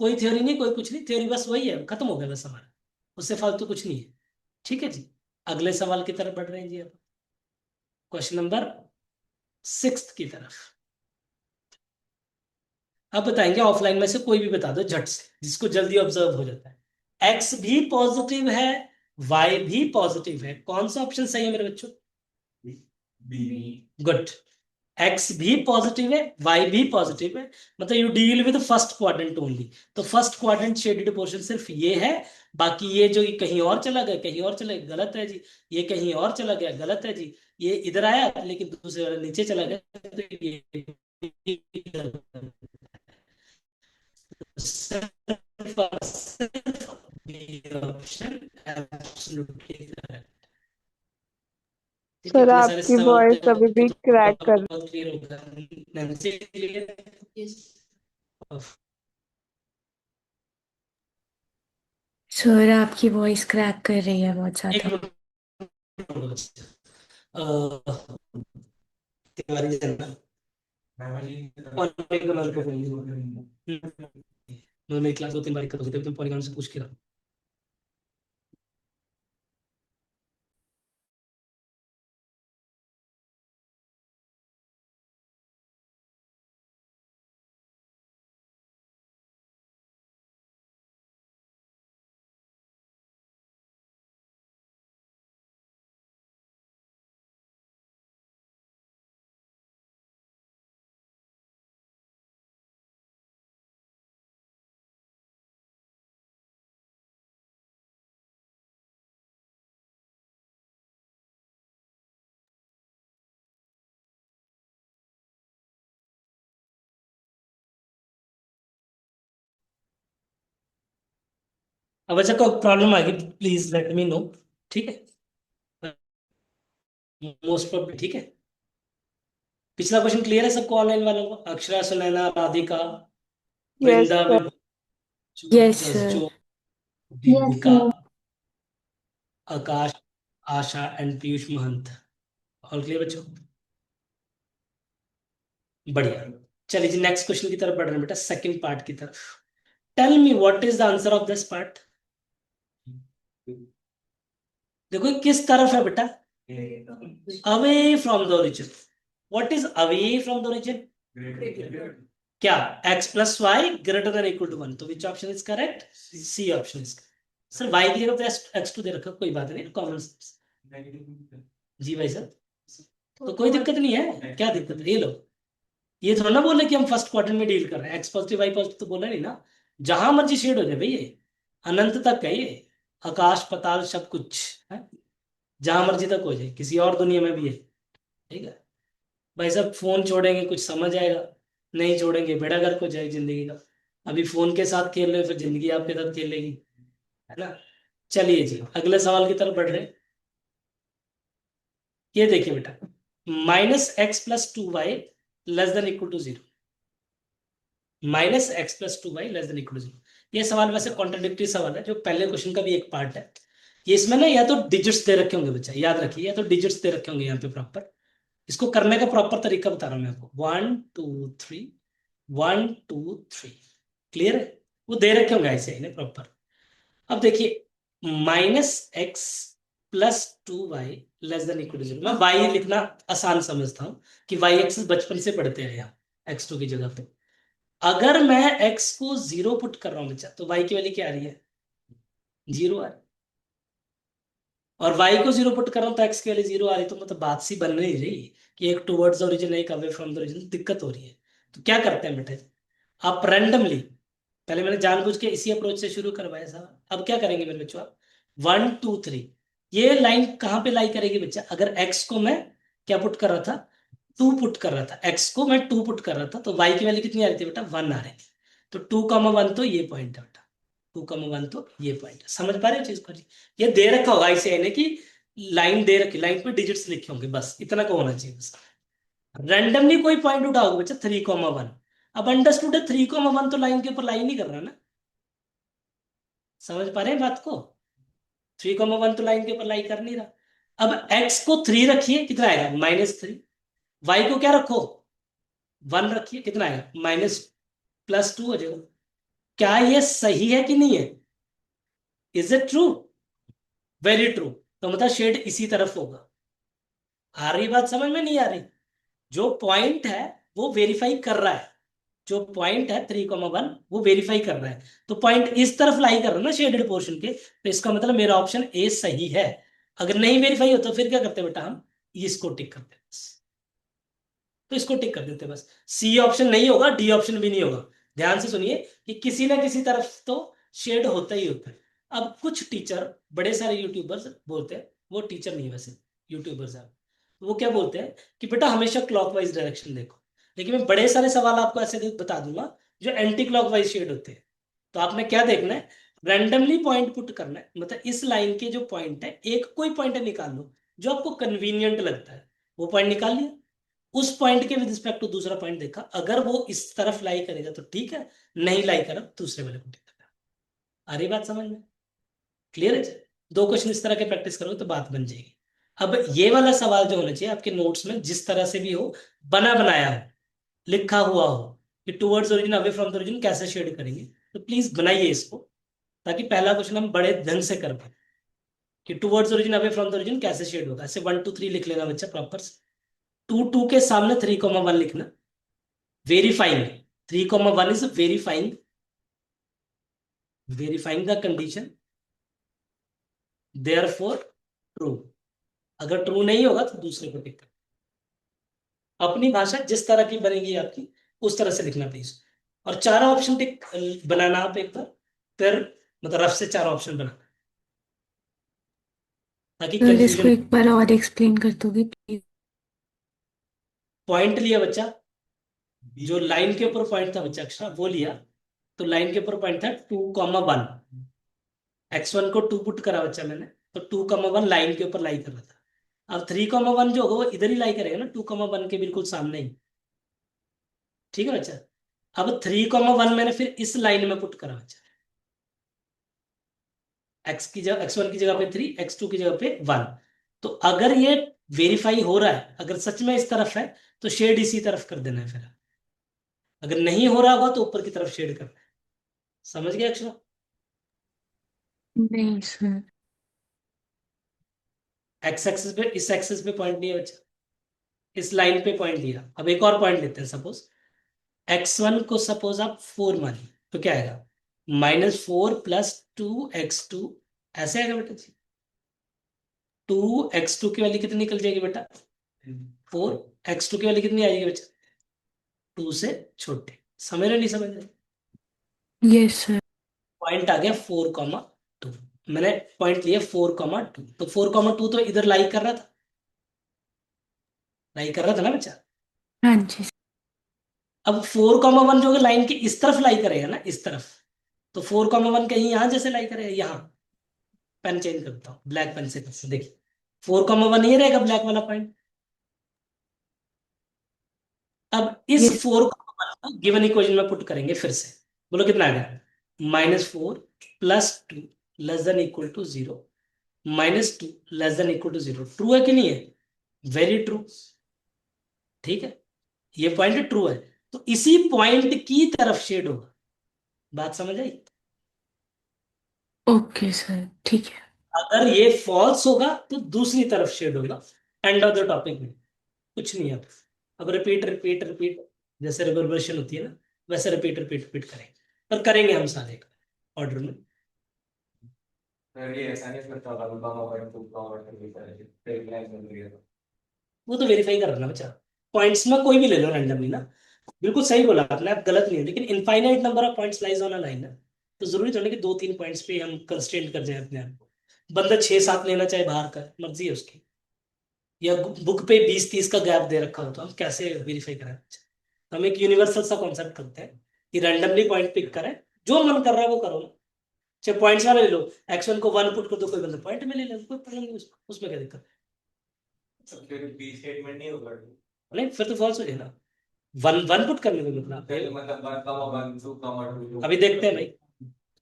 कोई थ्योरी नहीं, कोई कुछ नहीं, थ्योरी बस वही है, खत्म हो गया बस हमारा, उससे फालतू कुछ नहीं है। ठीक है जी, अगले सवाल की तरफ बढ़ रहे हैं जी। अब क्वेश्चन नंबर 6 की तरफ। अब बताएंगे ऑफलाइन में से कोई भी बता दो झट से, जिसको जल्दी ऑब्जर्व हो जाता है। एक्स भी पॉजिटिव है, वाई भी पॉजिटिव है, कौन सा ऑप्शन सही है मेरे बच्चों? गुड। एक्स भी पॉजिटिव है, वाई भी पॉजिटिव है, मतलब you deal with first quadrant only. तो फर्स्ट क्वाड्रेंट शेडेड पोर्शन सिर्फ ये है, बाकी ये जो कहीं और चला गया, कहीं और चला गया, गलत है जी। ये कहीं और चला गया, गलत है जी। ये इधर आया लेकिन दूसरे वाले नीचे चला गया, तो ये गलत है। सिर्फ और सिर्फ बी ऑप्शन एब्सोल्युटली करेक्ट। ठीक है, सर इतने सारे आपकी सवाल वॉइस थे अभी भी तो क्रैक कर। बहुत क्लियर होगा। Nancy clear? सर आपकी वॉइस क्रैक कर रही है बहुत एक ज्यादा। मिनट, तिवारी जी ना, पॉलीगॉन को मैं क्लास 2 3 बार कर सकते, तुम पॉलीगॉन से पूछ के रहो। अब अच्छा कोई प्रॉब्लम आ गई प्लीज लेट मी नो। ठीक है, मोस्ट प्रॉब्लम, ठीक है। पिछला क्वेश्चन क्लियर है सबको, ऑनलाइन वालों को? Akshara, Sunaina, Radhika, yes Vrinda, sir. Yes sir. जसजो, Deepika, Akash, Asha and Piyush Mahant. All clear बच्चों? बढ़िया। चलिए जी, नेक्स्ट क्वेश्चन की तरफ बढ़ रहे हैं बेटा, सेकंड पार्ट की तरफ। Tell me what is the answer of this part. देखो ये किस तरफ है बेटा? Away from the origin. What is away from the origin? क्या? x+y greater than equal to 1, तो which option is correct? C option is. Sir y की जगह पे x2 दे रखा, कोई बात नहीं, कॉमन जी भाई सर। तो कोई दिक्कत नहीं है, क्या दिक्कत है? ये लो, ये थोड़ा ना बोले कि हम फर्स्ट क्वार्टर में डील कर रहे हैं, एक्स पॉजिटिव वाई पॉजिटिव तो बोला नहीं ना। जहां मर्जी शेड हो जाए भाई, ये अनंत तक है, ये आकाश पताल सब कुछ है, जहां मर्जी तक हो जाए, किसी और दुनिया में भी है। ठीक है भाई साहब, फोन छोड़ेंगे कुछ समझ आएगा, नहीं छोड़ेंगे बेड़ा गर्क हो जाएगी जिंदगी का। अभी फोन के साथ खेल रहे हो, फिर जिंदगी आपके साथ खेलेगी, है ना। चलिए जी, अगले सवाल की तरफ बढ़ रहे हैं। ये देखिए बेटा, -x+2y less than equal to 0, -x+2y less than equal to 0। ये सवाल वैसे कॉन्ट्राडिक्टरी सवाल है, जो पहले क्वेश्चन का भी एक पार्ट है। ये इसमें ना या तो डिजिट्स दे रखे होंगे बच्चा, याद रखिए, या तो डिजिट्स दे रखे होंगे यहाँ पे प्रॉपर। इसको करने का प्रॉपर तरीका बता रहा हूँ मैं आपको, 1 2 3 1 2 3। क्लियर है? वो दे रखे होंगे ऐसे ही प्रॉपर। अब देखिए -x + 2y <= 0। मैं y लिखना आसान समझता हूं कि y एक्सिस बचपन से पढ़ते हैं यहाँ x2 की जगह पे। अगर मैं x को 0 पुट कर रहा हूं बच्चा, तो y की वैल्यू क्या आ रही है? 0 आ रही है। और y को 0 पुट कर रहा हूं तो x की वैल्यू 0 आ रही है। तो मतलब बात सी बन नहीं रही कि एक टुवर्ड्स ओरिजिन, एक अवे फ्रॉम द ओरिजिन, दिक्कत हो रही है। तो क्या करते हैं बेटे, आप रैंडमली, पहले मैंने जानबूझ के इसी अप्रोच से शुरू करवाया साहब। अब क्या करेंगे मेरे बच्चों, आप 1 2 3, ये लाइन कहां पे लाई करेगी बच्चा? अगर x को मैं क्या पुट कर रहा था, 2 पुट कर रहा था, x को मैं 2 पुट कर रहा था, तो y की वैल्यू कितनी आ रही थी बेटा? 1 आ रही थी। तो 2,1 तो ये पॉइंट है बेटा, 2,1 तो ये पॉइंट है। समझ पा रहे हो चीज को जी? ये दे रखा होगा इसे, यानी कि लाइन दे रखी, लाइन पे डिजिट्स लिखे होंगे, बस इतना का होना चाहिए बस। रैंडमली कोई पॉइंट उठाओगे बच्चा 3,1। अब अंडरस्टूड है 3,1 तो लाइन के ऊपर लाइन नहीं कर रहा ना। समझ पा रहे हैं बात को? 3,1 तो लाइन के ऊपर लाई कर नहीं रहा। अब x को 3 रखिए, कितना आएगा? -3। y को क्या रखो? 1 रखिए, कितना आएगा? -+2 हो जाएगा। क्या ये सही है कि नहीं है? Is it true? Very true. तो मतलब शेड इसी तरफ होगा। आ रही बात समझ में? नहीं आ रही? जो पॉइंट है वो वेरीफाई कर रहा है, जो पॉइंट है 3,1 वो वेरीफाई कर रहा है। तो पॉइंट इस तरफ लाई कर रहा है ना शेडेड पोर्शन के, तो इसका मतलब मेरा ऑप्शन ए सही है। अगर नहीं वेरीफाई होता फिर क्या करते हैं बेटा, हम इसको टिक करते हैं बस। तो इसको टिक कर देते हैं बस। सी ऑप्शन नहीं होगा, डी ऑप्शन भी नहीं होगा। ध्यान से सुनिए कि किसी ना किसी तरफ तो शेड होता ही होता है। अब कुछ टीचर, बड़े सारे यूट्यूबर्स बोलते हैं, वो टीचर नहीं वैसे, यूट्यूबर्स हैं, वो क्या बोलते हैं कि बेटा हमेशा क्लॉकवाइज डायरेक्शन देखो। लेकिन मैं बड़े सारे सवाल आपको ऐसे बता दूंगा जो एंटी क्लॉकवाइज शेड होते हैं। तो आपने क्या देखना है, रैंडमली पॉइंट पुट करना है। मतलब इस लाइन के जो पॉइंट है, एक कोई पॉइंट निकाल लो जो आपको कन्वीनियंट लगता है, वो पॉइंट निकाल लिया। उस पॉइंट के विद रिस्पेक्ट टू दूसरा पॉइंट देखा, अगर वो इस तरफ लाई करेगा तो ठीक है, नहीं लाई करा दूसरे वाले को टिक करना। आ रही बात समझ में? क्लियर है? दो क्वेश्चन इस तरह के प्रैक्टिस करो तो बात बन जाएगी। अब ये वाला सवाल जो होना चाहिए आपके नोट्स में, जिस तरह से भी हो, बना बनाया हो, लिखा हुआ हो कि towards origin away from the origin कैसे शेड करेंगे, तो प्लीज बनाइए इसको, ताकि पहला क्वेश्चन हम बड़े ढंग से कर पाए कि towards origin away from the origin कैसे शेड होगा। ऐसे 1 2 3 लिख लेना बच्चा प्रॉपर। 2 2 के सामने 3,1 लिखना। Verifying 3,1 is verifying, verifying the condition, therefore true. अगर ट्रू नहीं होगा तो दूसरे को टिक कर। अपनी भाषा जिस तरह की बनेगी आपकी, उस तरह से लिखना प्लीज। और चार ऑप्शन टिक बनाना आप एक बार, फिर मतलब रफ से 4 ऑप्शन बनाना, ताकि सर इसको कंफ्यूजन। एक बार और एक्सप्लेन कर दोगे प्लीज? पॉइंट लिया बच्चा, जो लाइन के ऊपर पॉइंट था बच्चा एक्स्ट्रा वो लिया। तो लाइन के ऊपर पॉइंट था 2,1। x1 को 2 पुट करा बच्चा मैंने, तो 2,1 लाइन के ऊपर लाई कर रहा था। अब 3,1 जो होगा वो इधर ही लाई करेगा ना, 2,1 के बिल्कुल सामने ही। ठीक है बच्चा? अब 3,1 मैंने फिर इस लाइन में पुट करा बच्चा, x की जगह, x1 की जगह पे 3, x2 की जगह पे 1। तो अगर ये वेरीफाई हो रहा है, अगर सच में इस तरफ है, तो शेड इसी तरफ कर देना है फिर। अगर नहीं हो रहा होगा तो ऊपर की तरफ शेड करना है। समझ गया अक्षरा? नहीं सर। एक्स एक्सिस पे, इस एक्सिस पे पॉइंट लिया बच्चा, इस लाइन पे पॉइंट लिया। अब एक और पॉइंट लेते हैं, सपोज x1 को सपोज आप 4 मानिए, तो क्या आएगा? -4 + 2x2, ऐसे आएगा बेटा जी। 2x2 की वैल्यू कितनी निकल जाएगी बेटा? 4। x2 की वैल्यू कितनी आएगी बच्चा? 2 से छोटे। समझ रहे नहीं समझ रहे? Yes sir. पॉइंट आ गया 4,2। मैंने पॉइंट लिया 4,2, तो 4,2 तो इधर लाई कर रहा था, लाई कर रहा था ना बच्चा। हाँ जी। अब 4,1 जो है लाइन के इस तरफ लाई करेगा ना, इस तरफ, तो 4,1 कहीं यहां जैसे लाई करेगा, यहाँ। पेन चेंज करता हूँ, ब्लैक पेन से करते हैं। देखिए 4,1 ये रहेगा ब्लैक वाला पॉइंट। अब इस यस। 4,1 को गिवन इक्वेशन में पुट करेंगे फिर से। बोलो कितना आ गया? -4 + 2 <= 0, -2 <= 0। ट्रू है कि नहीं है? Very true. ठीक है, ये पॉइंट ट्रू है। तो इसी पॉइंट की तरफ शेड होगा। बात समझ आई? ओके सर, ठीक है। अगर ये फॉल्स होगा तो दूसरी तरफ शेड होगा। एंड ऑफ द टॉपिक में कुछ नहीं है। अब रिपीट रिपीट रिपीट, जैसे रिवर्बरेशन होती है ना, वैसे रिपीट रिपीट रिपीट करेंगे। पर करेंगे हम सारे ऑर्डर में। सर ये ऐसा नहीं करता होगा लंबा मोबाइल टू मोबाइल की तरह एक लाइन बन रही है। वो तो वेरीफाई कर रहा बेचारा। पॉइंट्स में कोई भी ले लो रैंडमली ना। बिल्कुल सही बोला आपने, आप गलत नहीं है, लेकिन infinite number of points lies on a line है। तो जरूरी थोड़ा कि दो तीन पॉइंट्स पे हम कंस्ट्रेंट कर जाए अपने आप को। बंदा 6-7 लेना चाहे बाहर का, मर्जी है उसकी। या बुक पे 20-30 का गैप दे रखा हो तो हम कैसे वेरीफाई करें? तो हम एक यूनिवर्सल सा कॉन्सेप्ट करते हैं कि रैंडमली पॉइंट पिक करें, जो मन कर रहा है वो करो ना। चाहे पॉइंट्स वाले ले लो, x1 को 1 पुट कर दो, कोई बंदा पॉइंट में ले ले, कोई प्रॉब्लम नहीं उसमें क्या दिक्कत तो फिर बी स्टेटमेंट नहीं होगा। है? नहीं, फिर तो फॉल्स हो जाए ना। वन वन पुट करने में फिर मतलब। मतलब one comma one two comma to. अभी देखते हैं भाई,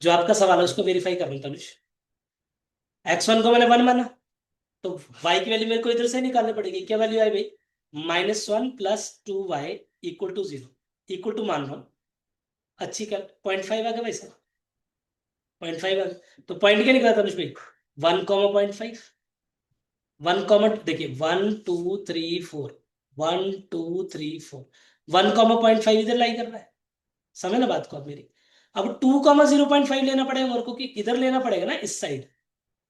जो आपका सवाल है उसको वेरीफाई कर रहा हूँ तनुष। x1 को मैंने 1 माना, तो y की वैल्यू मेरे को इधर से निकालनी पड़ेगी। क्या वैल्यू आई भाई? -1 + 2y = 0, इक्वल टू मान रहा हूँ। अच्छी क्या 0.5 आ गया भाई साहब? 0.5 आ गया, तो पॉइंट क्या निकला तनुष भाई? 1, 0.5। देखिए 1 2 3 4, 1 2 3 4, 1, 0.5 इधर लाई कर रहा है। समझ ना बात को आप मेरी? अब 2, 0.5 लेना पड़ेगा मेरे को, कि इधर लेना पड़ेगा ना, इस साइड।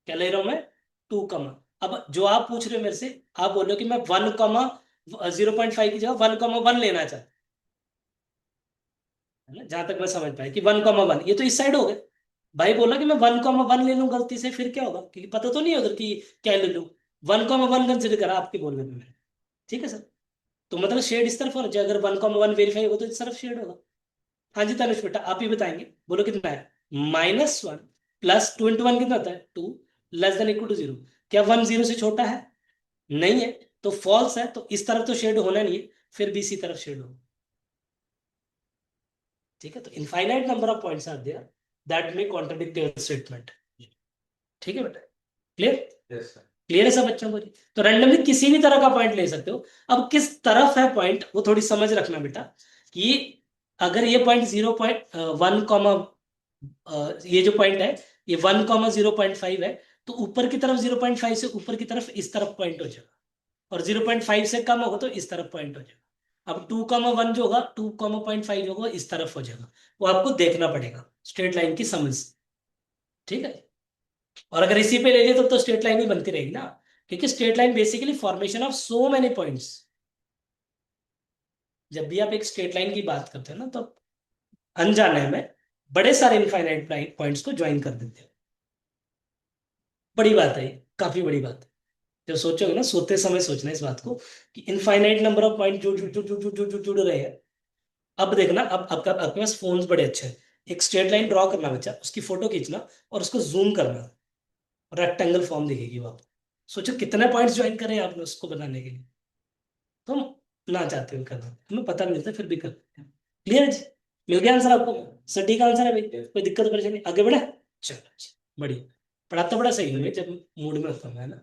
क्या ले रहा हूं मैं? 2, अब जो आप पूछ रहे हो मेरे से, आप बोल रहे हो कि मैं 1, 0.5 की जगह 1, 1 लेना चाहता हूं, है ना? जहां तक मैं समझ पाया कि 1, 1 ये तो इस साइड हो गए। भाई बोला कि मैं 1, 1 ले लूं गलती से, फिर क्या होगा? क्योंकि पता तो नहीं है उधर की क्या ले लूं। 1, 1 कंसिडर करा आपके बोलने में मैंने। ठीक है सर। तो मतलब शेड इस तरफ होना चाहिए, अगर 1, 1 वेरीफाई होगा तो इस तरफ शेड होगा। हाँ जी तनुष बेटा, आप ही बताएंगे, बोलो कितना है? -1 + 2 × 1 कितना होता है? 2, < 0। क्या 1 0 से छोटा है? नहीं है, तो फॉल्स है, तो इस तरफ तो शेड होना नहीं है, फिर भी इसी तरफ शेड होगा। ठीक है, तो infinite number of points are there that may contradict your statement. ठीक है बेटा, क्लियर? Yes sir. क्लियर है सब बच्चों को जी? तो रैंडमली किसी भी तरह का पॉइंट ले सकते हो। अब किस तरफ है पॉइंट, वो थोड़ी समझ रखना बेटा, कि अगर ये पॉइंट 0.1, ये जो पॉइंट है, ये 1, 0.5 है, तो ऊपर की तरफ 0.5 से ऊपर की तरफ इस तरफ पॉइंट हो जाएगा, और 0.5 से कम होगा तो इस तरफ पॉइंट हो जाएगा। अब 2, 1 जो होगा, 2, 0.5 जो होगा इस तरफ हो जाएगा। वो आपको देखना पड़ेगा स्ट्रेट लाइन की समझ से। ठीक है, और अगर इसी पे ले लिए तो स्ट्रेट लाइन ही बनती रहेगी ना, क्योंकि straight line basically formation of so many points. जब भी आप एक स्ट्रेट लाइन की बात करते हो ना, तो अनजाने में बड़े सारे इनफाइनाइट पॉइंट्स को ज्वाइन कर देते हो। बड़ी बात है ये, काफी बड़ी बात है। जब सोचोगे ना, सोते समय सोचना इस बात को, कि इनफाइनाइट नंबर ऑफ पॉइंट जुड़ रहे हैं। अब देखना, अब आपका आपके पास फोन्स बड़े अच्छे हैं। एक स्ट्रेट लाइन ड्रॉ करना बच्चा, उसकी फोटो खींचना और उसको जूम करना, रेक्टेंगल फॉर्म दिखेगी वो आपको। सोचो कितने पॉइंट्स ज्वाइन करें आपने उसको बनाने के लिए। तो हम ना चाहते हुए करना, हमें पता नहीं चलता फिर भी करते हैं। क्लियर है जी? मिल गया आंसर आपको? सटीक आंसर है भाई, कोई दिक्कत परेशानी? आगे बढ़े? चलो जी, बढ़िया। पढ़ाता बड़ा सही है भाई, जब मूड में होता हूं, है ना?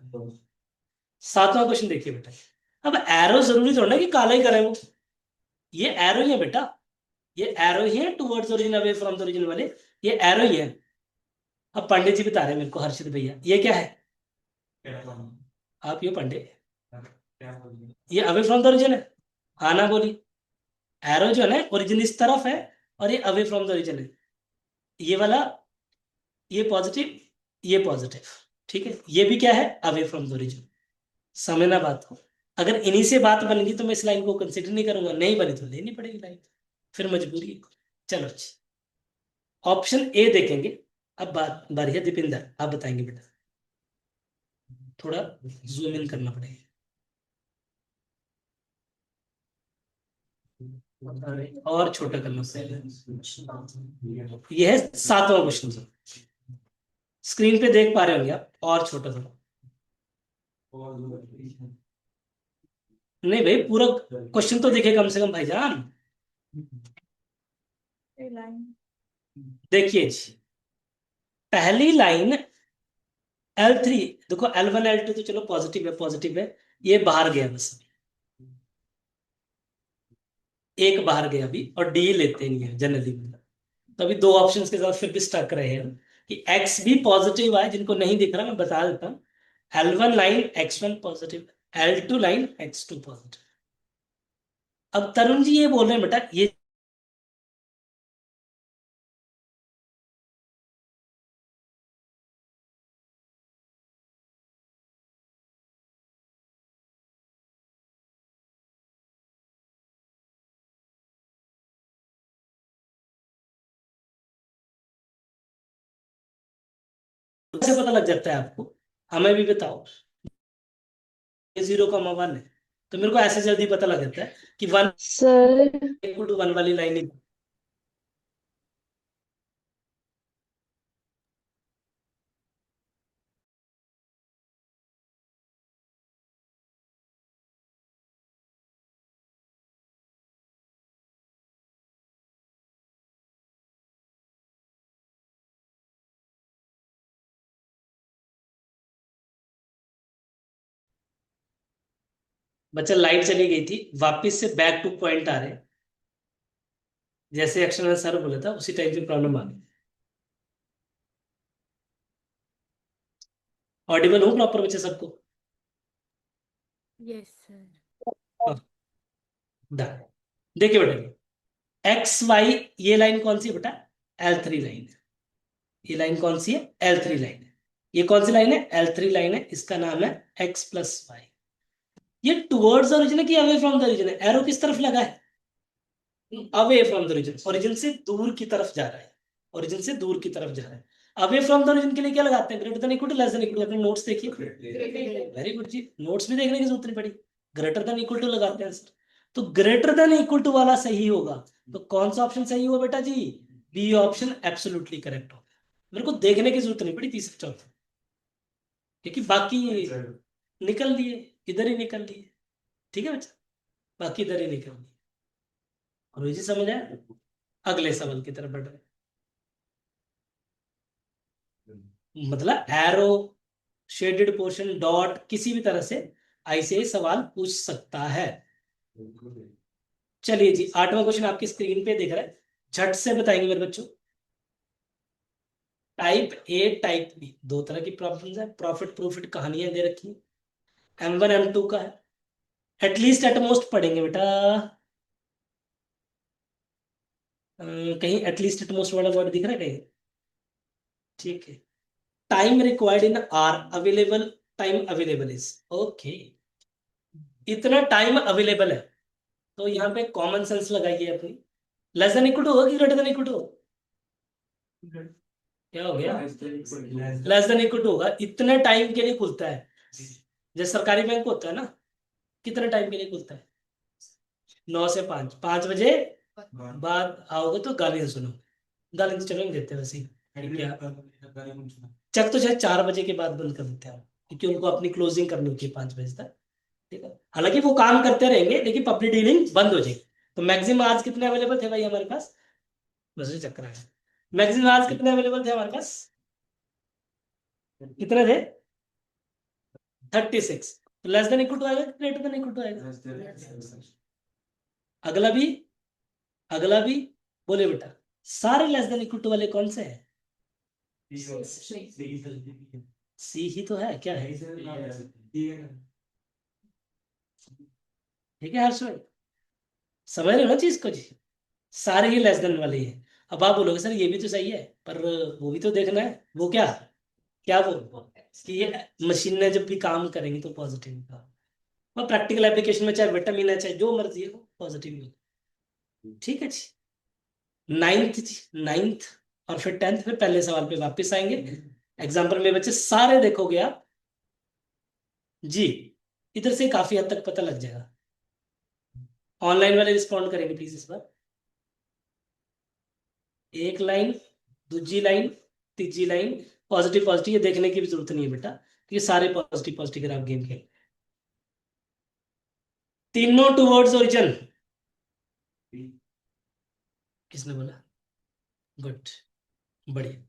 7वां क्वेश्चन देखिए बेटा। अब एरो जरूरी थोड़ा ना कि काला ही करें वो। ये एरो ही है बेटा, ये एरो ही है towards origin away from the origin वाले, ये एरो ही है। अब पंडित जी बता रहे हैं मेरे को, हर्षित भैया, ये क्या है? आप ये पंडित, ये अवे फ्रॉम द ओरिजिन है। आना बोली, एरो जो है ना, ओरिजिन इस तरफ है, और ये अवे फ्रॉम द ओरिजिन है। ये वाला, ये पॉजिटिव, ये पॉजिटिव। ठीक है, ये भी क्या है? Away from the origin. समझना बात को। अगर इन्हीं से बात बन गई तो मैं इस लाइन को कंसिडर नहीं करूंगा, नहीं बनी तो लेनी पड़ेगी लाइन, फिर मजबूरी है। चलो जी, ऑप्शन ए देखेंगे। अब बात बारी है दीपिंदर, आप बताएंगे बेटा। थोड़ा जूम इन करना पड़ेगा। और छोटा करना पड़ेगा। यह है 7वां क्वेश्चन सर, स्क्रीन पे देख पा रहे होंगे आप, और छोटा थोड़ा। नहीं भाई, पूरा क्वेश्चन तो देखे कम से कम भाईजान। देखिए जी, पहली लाइन L3, देखो L1 L2 तो चलो पॉजिटिव है, पॉजिटिव है, ये बाहर गया बस। एक बाहर गया अभी, और डी लेते नहीं है जनरली, मतलब तो अभी दो ऑप्शंस के साथ फिर भी स्टक रहे हैं कि एक्स भी पॉजिटिव आए। जिनको नहीं दिख रहा मैं बता देता हूँ, L1 line X1 positive, L2 line X2 positive. अब तरुण जी ये बोल रहे हैं बेटा ये कैसे पता लग जाता है आपको, हमें भी बताओ। ये 0,1 है, तो मेरे को ऐसे जल्दी पता लग जाता है कि 1 सर इक्वल टू 1 वाली लाइन। बच्चा लाइट चली गई थी, वापस से बैक टू पॉइंट आ रहे हैं। जैसे एक्शन सर बोला था उसी टाइप की प्रॉब्लम आ गई। ऑडिबल हो प्रॉपर बच्चे सबको? Yes sir. हाँ, डन। देखिए बेटा, एक्स वाई ये लाइन कौन सी है बेटा? L3 लाइन है। ये लाइन कौन सी है? L3 लाइन है। ये कौन सी लाइन है? L3 लाइन है। इसका नाम है x+y। ये टुवर्ड्स ओरिजिन है कि अवे फ्रॉम द ओरिजिन है? एरो किस तरफ लगा है? Away from the origin, origin से दूर की तरफ जा रहा है। ओरिजिन से दूर की तरफ जा रहा है। अवे फ्रॉम द ओरिजिन के लिए क्या लगाते हैं? Greater than equal to less than equal to. अपने नोट्स देखिए, वेरी गुड जी, नोट्स भी देखने की जरूरत नहीं पड़ी, ग्रेटर देन इक्वल टू लगाते हैं आंसर। तो ग्रेटर देन इक्वल टू वाला सही होगा। तो कौन सा ऑप्शन सही हुआ बेटा जी? बी ऑप्शन एब्सोल्युटली करेक्ट हो। मेरे को देखने की जरूरत नहीं पड़ी तीसरे चौथे, क्योंकि बाकी निकल लिए, इधर ही निकल लिए। ठीक है बच्चा, बाकी इधर ही निकल लिए। और ये समझ आया? अगले सवाल की तरफ बढ़ रहे हैं। मतलब एरो, शेडेड पोर्शन, डॉट, किसी भी तरह से ऐसे सवाल पूछ सकता है। चलिए जी, 8वां क्वेश्चन आपकी स्क्रीन पे दिख रहा है, झट से बताएंगे मेरे बच्चों। टाइप ए टाइप बी दो तरह की प्रॉब्लम्स है, प्रॉफिट प्रॉफिट कहानियां दे रखी है। M1 M2 का है, एटलीस्ट एटमोस्ट पढ़ेंगे बेटा। कहीं एटलीस्ट एटमोस्ट वाला वर्ड दिख रहा है कहीं? ठीक है। Time required in are available, time available is okay. इतना टाइम अवेलेबल है, तो यहाँ पे कॉमन सेंस लगाइए अपनी। लेस देन इक्वल टू होगा कि ग्रेटर देन इक्वल टू? क्या हो गया? लेस देन इक्वल टू होगा। इतने टाइम के लिए खुलता है, जैसे सरकारी बैंक होता है ना, कितने टाइम के लिए खुलता है? 9 से 5, 5 बजे बाद आओगे तो गाली से सुनो। गाली तो चलो नहीं देते वैसे ही। क्या चेक तो शायद 4 बजे के बाद बंद कर देते हैं, क्योंकि उनको अपनी क्लोजिंग करनी होती है 5 बजे तक। ठीक है, हालांकि वो काम करते रहेंगे लेकिन पब्लिक डीलिंग बंद हो जाएगी। तो मैक्सिमम आज कितने अवेलेबल थे भाई हमारे पास? बस ये चक्कर है। मैक्सिमम आज कितने अवेलेबल थे हमारे पास? कितने थे? 36। लेस देन इक्वल टू आएगा, ग्रेटर देन इक्वल टू आएगा? अगला भी, अगला भी, बोले बेटा। सारे लेस देन इक्वल टू वाले कौन से हैं? सी ही तो है, क्या है? ठीक है हर्ष भाई, समझ रहे हो ना चीज को जी? सारे ही लेस देन वाले ही हैं। अब आप बोलोगे सर ये भी तो सही है, पर वो भी तो देखना है। वो क्या, क्या वो कि ये मशीनें जब भी काम करेंगी तो पॉजिटिव का, और प्रैक्टिकल एप्लीकेशन में चाहे विटामिन है चाहे जो मर्जी है वो पॉजिटिव ही। ठीक है जी। नाइन्थ जी, नाइन्थ और फिर 10th, फिर पहले सवाल पे वापस आएंगे। एग्जाम्पल में बच्चे सारे देखोगे आप जी, इधर से काफी हद तक पता लग जाएगा। ऑनलाइन वाले रिस्पॉन्ड करेंगे प्लीज इस बार। एक लाइन, दूसरी लाइन, तीसरी लाइन, पॉजिटिव पॉजिटिव, ये देखने की भी जरूरत नहीं है बेटा, ये सारे पॉजिटिव पॉजिटिव अगर आप गेम खेल। तीनों टुवर्ड्स ओरिजिन, किसने बोला? गुड, बढ़िया।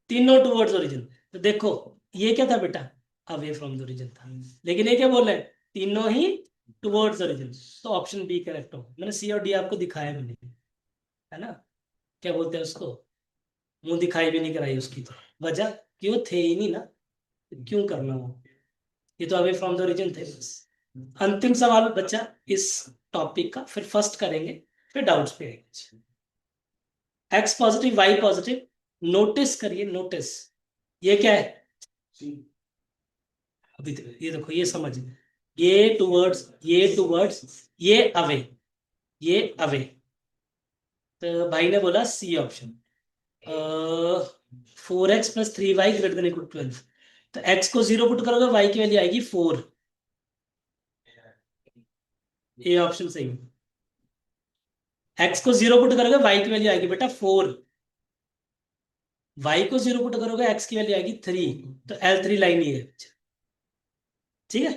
तीनों टुवर्ड्स ओरिजिन। तो देखो ये क्या था बेटा? अवे फ्रॉम द ओरिजिन था। लेकिन ये क्या बोल रहे हैं? तीनों ही टुवर्ड्स ओरिजिन, तो ऑप्शन बी करेक्ट हो। मैंने सी और डी आपको दिखाया भी नहीं, है ना, क्या बोलते हैं उसको, मुंह दिखाई भी नहीं कराई उसकी, तो वजह क्यों, थे ही नहीं ना, तो क्यों करना वो, ये तो अवे फ्रॉम द ओरिजिन थे बस। अंतिम सवाल बच्चा इस टॉपिक का, फिर फर्स्ट करेंगे, फिर डाउट्स पे आएंगे। X positive Y positive, notice करिए, नोटिस ये क्या है, अभी ये देखो, ये समझ, ये टूवर्ड्स, ये टूवर्ड्स, ये अवे, तो भाई ने बोला सी ऑप्शन, 4x + 3y > 12, तो x को 0 पुट करोगे, y की वैल्यू आएगी 4, ये ऑप्शन सही है। x को 0 पुट करोगे, y की वैल्यू आएगी बेटा 4, y को 0 पुट करोगे, x की वैल्यू आएगी 3, तो L3 लाइन ही है, ठीक है,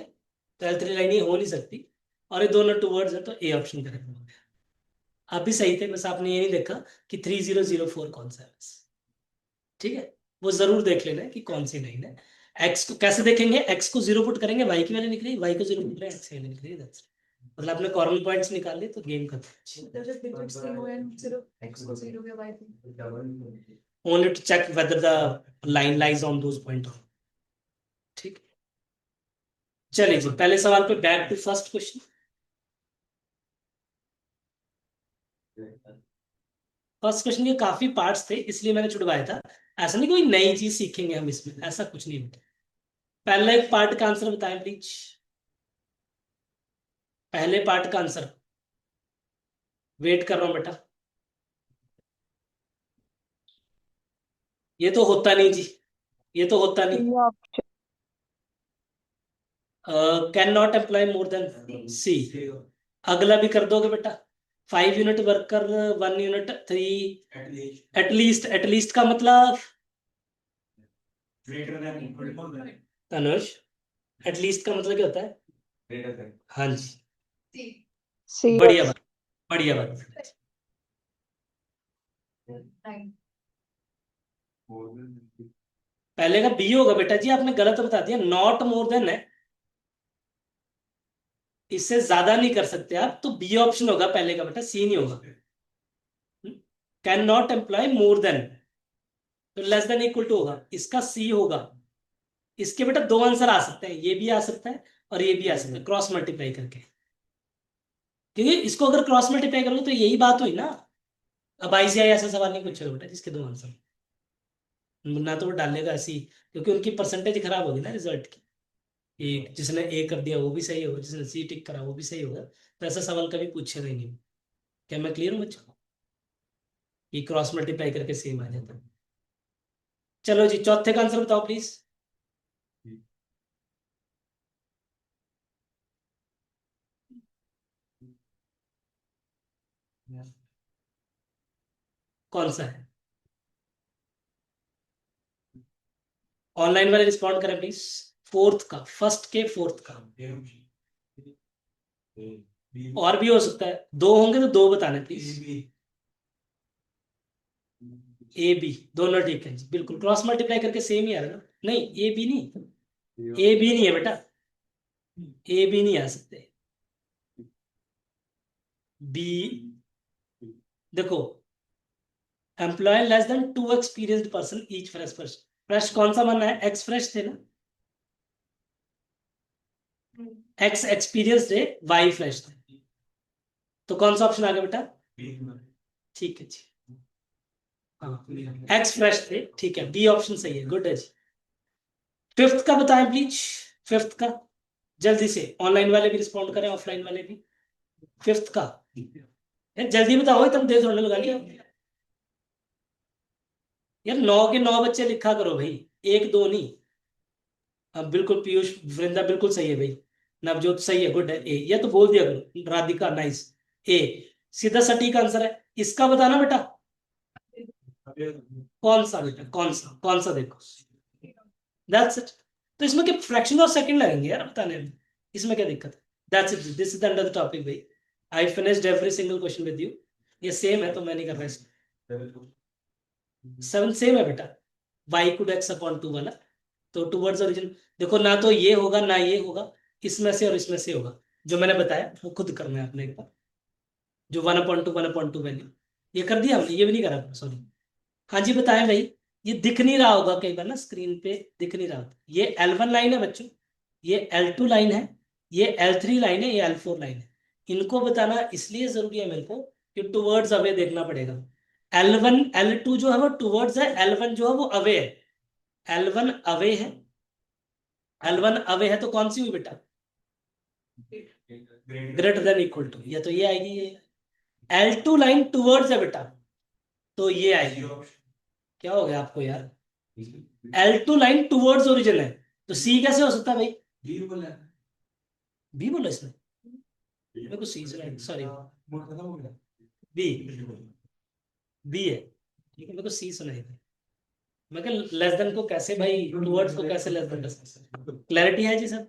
तो L3 लाइन ही हो नहीं सकती, और ये दोनों टूवर्ड्स है, तो ए ऑप्शन करेक्ट हो गया। आप भी सही थे, बस आपने ये नहीं देखा कि 3004 कौन सा है बस, ठीक है, वो जरूर देख लेना है कि कौन सी लाइन है। एक्स को कैसे देखेंगे, एक्स को 0 पुट करेंगे, वाई की वैल्यू निकलेगी, वाई को 0 पुट करेंगे, एक्स की वैल्यू निकलेगी, that's it। मतलब आपने कॉर्नर पॉइंट्स निकाल लिए, तो गेम खत्म। Only to check whether the line lies on those point, ठीक। चलिए जी, पहले सवाल पे back to first question. First question के काफी पार्ट्स थे, इसलिए मैंने छुड़वाया था, ऐसा नहीं कोई नई चीज सीखेंगे हम इसमें, ऐसा कुछ नहीं बेटा। पहले एक पार्ट का आंसर बताएं प्लीज, पहले पार्ट का आंसर, वेट कर रहा हूं बेटा। ये तो होता नहीं जी, ये तो होता नहीं, ये option can not employ more than C. अगला भी कर दोगे बेटा, 5 यूनिट वर्कर 1 यूनिट 3, एटलीस्ट का मतलब तनुष, एटलीस्ट का मतलब क्या होता है, हाँ जी, सी बढ़िया बात, बढ़िया बात। पहले का बी होगा बेटा जी, आपने गलत बता दिया, नॉट मोर देन है, इससे ज्यादा नहीं कर सकते आप, तो बी ऑप्शन होगा पहले का बेटा, सी नहीं होगा। Can not employ more than, तो लेस देन इक्वल टू होगा, इसका सी होगा। इसके बेटा दो आंसर आ सकते हैं, ये भी आ सकता है और ये भी आ सकता है, क्रॉस मल्टीप्लाई करके, क्योंकि इसको अगर क्रॉस मल्टीप्लाई करोगे तो यही बात हुई ना। अब आईसीआई ऐसा सवाल नहीं पूछेगा बेटा जिसके दो आंसर, ना तो वो डालेगा ऐसी, क्योंकि उनकी परसेंटेज खराब होगी ना रिजल्ट की, कि जिसने ए कर दिया वो भी सही होगा, जिसने सी टिक करा वो भी सही होगा, तो ऐसा सवाल कभी पूछेगा ही नहीं। क्या मैं क्लियर हूँ बच्चों, कि क्रॉस मल्टीप्लाई करके सेम आ जाता है। चलो जी, चौथे का आंसर बताओ प्लीज। कौन सा है, ऑनलाइन वाले रिस्पॉन्ड करें प्लीज, फोर्थ का, फर्स्ट के फोर्थ का, और भी हो सकता है, दो होंगे तो दो बताने प्लीज। ए बी दोनों ठीक है जी, बिल्कुल, क्रॉस मल्टीप्लाई करके सेम ही आ रहा है ना, नहीं ए बी नहीं, ए बी नहीं है बेटा, ए बी नहीं आ सकते, बी, देखो, employ less than 2 experienced person each fresh person, fresh कौन सा मानना है, एक्स फ्रेश थे ना, एक्स एक्सपीरियंस थे, वाई फ्रेश थे, तो कौन सा ऑप्शन आ गया बेटा, ठीक है जी, हाँ, एक्स फ्रेश थे, ठीक है, बी ऑप्शन सही है, गुड है जी। फिफ्थ का बताएं प्लीज, फिफ्थ का जल्दी से, ऑनलाइन वाले भी रिस्पॉन्ड करें, ऑफलाइन वाले भी, फिफ्थ का यार जल्दी बताओ, तुम देर थोड़ी लगा लिया यार, 9 के 9 बच्चे लिखा करो भाई, एक दो नहीं। अब बिल्कुल पीयूष वृंदा बिल्कुल सही है भाई, नवजोत सही है, गुड है, ए, ये तो बोल दिया करो, राधिका नाइस, ए सीधा सटीक आंसर है। इसका बताना बेटा, कौन सा बेटा, कौन सा देखो, दैट्स इट। तो इसमें क्या फ्रैक्शन ऑफ सेकंड लगेंगे यार बताने में, इसमें क्या दिक्कत है, that's it, this is the end of the topic भाई, I finished every single question with you. ये सेम है तो मैं नहीं कर रहा इसको, 7 सेम है बेटा, y could x अपॉन 2 वाला, तो टूवर्ड्स ओरिजिन, देखो ना तो ये होगा ना ये होगा, इसमें से और इसमें से होगा, जो मैंने बताया वो खुद करना है आपने एक बार, जो 1/2 वैल्यू ये कर दिया हमने, ये भी नहीं करा, सॉरी। हाँ जी बताएं भाई, ये दिख नहीं रहा होगा कई बार ना स्क्रीन पे, दिख नहीं रहा होता। ये L1 लाइन है बच्चों, ये L2 लाइन है, ये L3 लाइन है, ये L4 लाइन है। इनको बताना इसलिए जरूरी है मेरे को कि टुवर्ड्स अवे देखना पड़ेगा। L1 L2 जो है वो टुवर्ड्स है, L1 जो है वो अवे है। L1 अवे है, L1 अवे है तो कौन सी हुई बेटा? ग्रेटर देन इक्वल टू, या तो ये आएगी ये। L2 लाइन टुवर्ड्स है बेटा, तो ये आएगी। क्या हो गया आपको यार? L2 लाइन टुवर्ड्स ओरिजिन है, तो C कैसे हो सकता है भाई? बी बोला इसने, मेरे को सी सुनाई, सॉरी बी, बी है ठीक है, मेरे को सी सुनाई थी। मैं कहा लेस देन को कैसे भाई, टुवर्ड्स को कैसे लेस देन? क्लैरिटी है जी सर?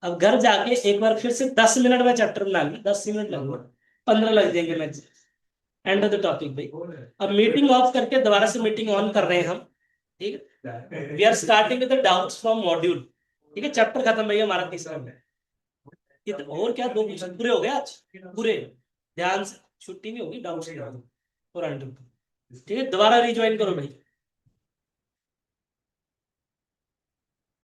अब घर जाके एक बार फिर से 10 मिनट में चैप्टर बना लेना, 10 मिनट लगेगा, 15 लग जाएंगे max. And of the topic भाई। अब मीटिंग ऑफ करके दोबारा से मीटिंग ऑन कर रहे हैं हम, ठीक है। We are starting with the doubts from module, ठीक है। चैप्टर खत्म भैया हमारा तीसरा में। और क्या, 2 क्वेश्चन पूरे हो गए आज पूरे, ध्यान से, छुट्टी नहीं होगी, डाउट्स और ठीक है। दोबारा रिज्वाइन करो भाई।